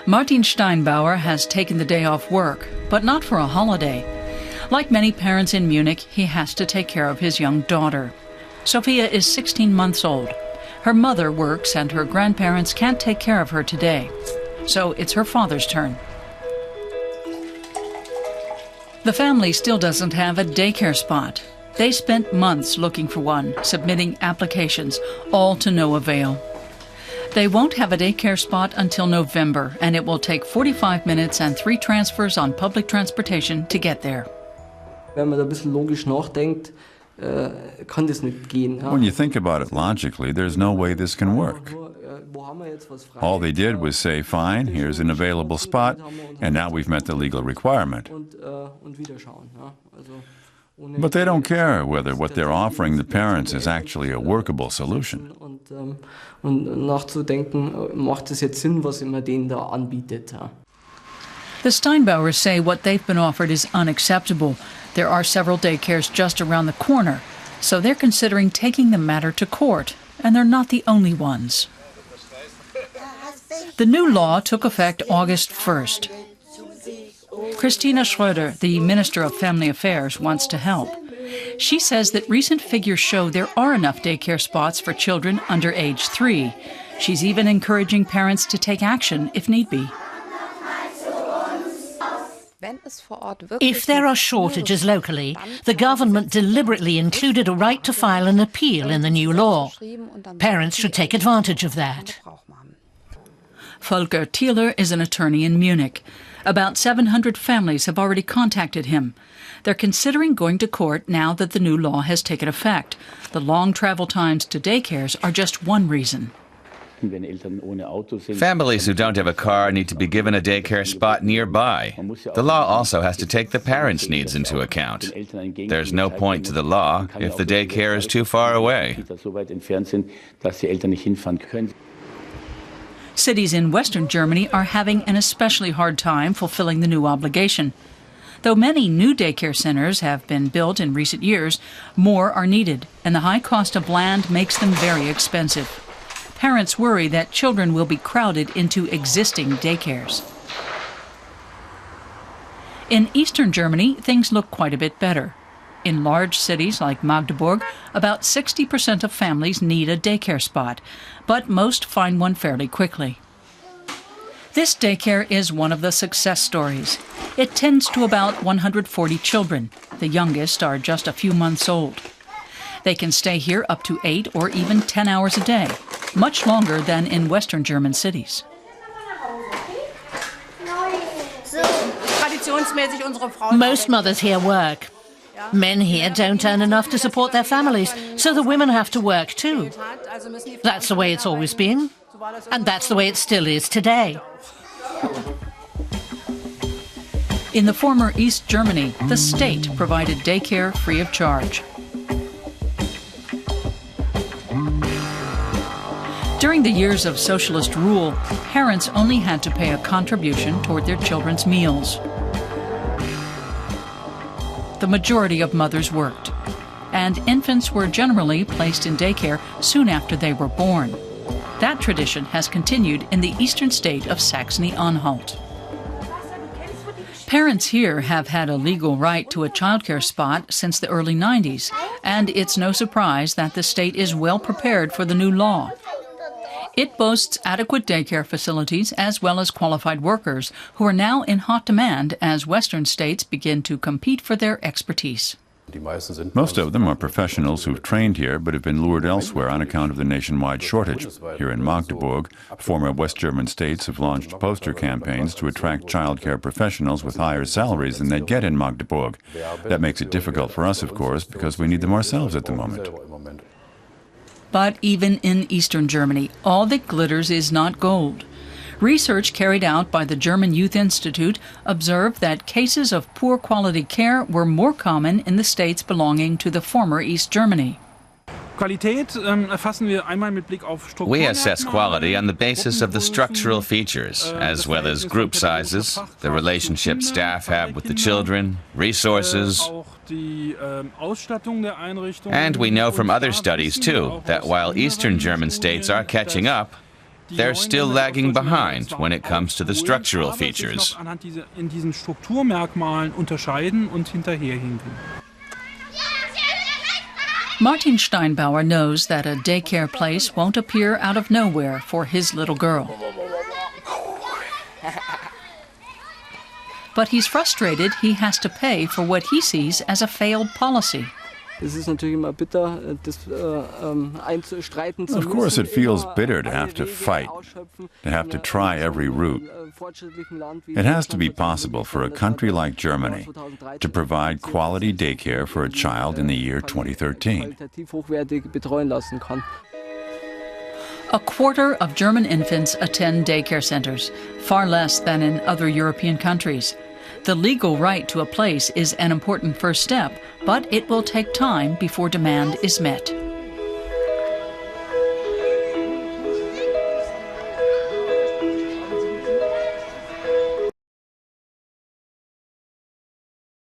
Martin Steinbauer has taken the day off work, but not for a holiday. Like many parents in Munich, he has to take care of his young daughter. Sophia is 16 months old. Her mother works and her grandparents can't take care of her today. So it's her father's turn. The family still doesn't have a daycare spot. They spent months looking for one, submitting applications, all to no avail. They won't have a daycare spot until November, and it will take 45 minutes and 3 transfers on public transportation to get there. Wenn man da ein bisschen logisch nachdenkt, kann das nicht gehen. When you think about it logically, there's no way this can work. All they did was say, fine, here's an available spot, and now we've met the legal requirement. But they don't care whether what they're offering the parents is actually a workable solution. Und nachzudenken, macht es jetzt Sinn, was man denen da anbietet. The Steinbauers say what they've been offered is unacceptable. There are several daycares just around the corner, so they're considering taking the matter to court, and they're not the only ones. The new law took effect August 1st. Christina Schröder, the Minister of Family Affairs, wants to help. She says that recent figures show there are enough daycare spots for children under age 3. She's even encouraging parents to take action if need be. If there are shortages locally, the government deliberately included a right to file an appeal in the new law. Parents should take advantage of that. Volker Thieler is an attorney in Munich. About 700 families have already contacted him. They're considering going to court now that the new law has taken effect. The long travel times to daycares are just one reason. Families who don't have a car need to be given a daycare spot nearby. The law also has to take the parents' needs into account. There's no point to the law if the daycare is too far away. Cities in Western Germany are having an especially hard time fulfilling the new obligation. Though many new daycare centers have been built in recent years, more are needed, and the high cost of land makes them very expensive. Parents worry that children will be crowded into existing daycares. In eastern Germany, things look quite a bit better. In large cities like Magdeburg, about 60% of families need a daycare spot, but most find one fairly quickly. This daycare is one of the success stories. It tends to about 140 children. The youngest are just a few months old. They can stay here up to 8 or even 10 hours a day, much longer than in Western German cities. Most mothers here work. Men here don't earn enough to support their families, so the women have to work too. That's the way it's always been, and that's the way it still is today. In the former East Germany, the state provided daycare free of charge. During the years of socialist rule, parents only had to pay a contribution toward their children's meals. The majority of mothers worked, and infants were generally placed in daycare soon after they were born. That tradition has continued in the eastern state of Saxony-Anhalt. Parents here have had a legal right to a childcare spot since the early 90s, and it's no surprise that the state is well prepared for the new law. It boasts adequate daycare facilities as well as qualified workers who are now in hot demand as Western states begin to compete for their expertise. Most of them are professionals who've trained here but have been lured elsewhere on account of the nationwide shortage. Here in Magdeburg, former West German states have launched poster campaigns to attract childcare professionals with higher salaries than they'd get in Magdeburg. That makes it difficult for us, of course, because we need them ourselves at the moment. But even in eastern Germany, all that glitters is not gold. Research carried out by the German Youth Institute observed that cases of poor quality care were more common in the states belonging to the former East Germany. We assess quality on the basis of the structural features, as well as group sizes, the relationship staff have with the children, resources, and we know from other studies, too, that while Eastern German states are catching up, they're still lagging behind when it comes to the structural features. Martin Steinbauer knows that a daycare place won't appear out of nowhere for his little girl. But he's frustrated he has to pay for what he sees as a failed policy. Of course, it feels bitter to have to fight, to have to try every route. It has to be possible for a country like Germany to provide quality daycare for a child in the year 2013. A quarter of German infants attend daycare centers, far less than in other European countries. The legal right to a place is an important first step, but it will take time before demand is met.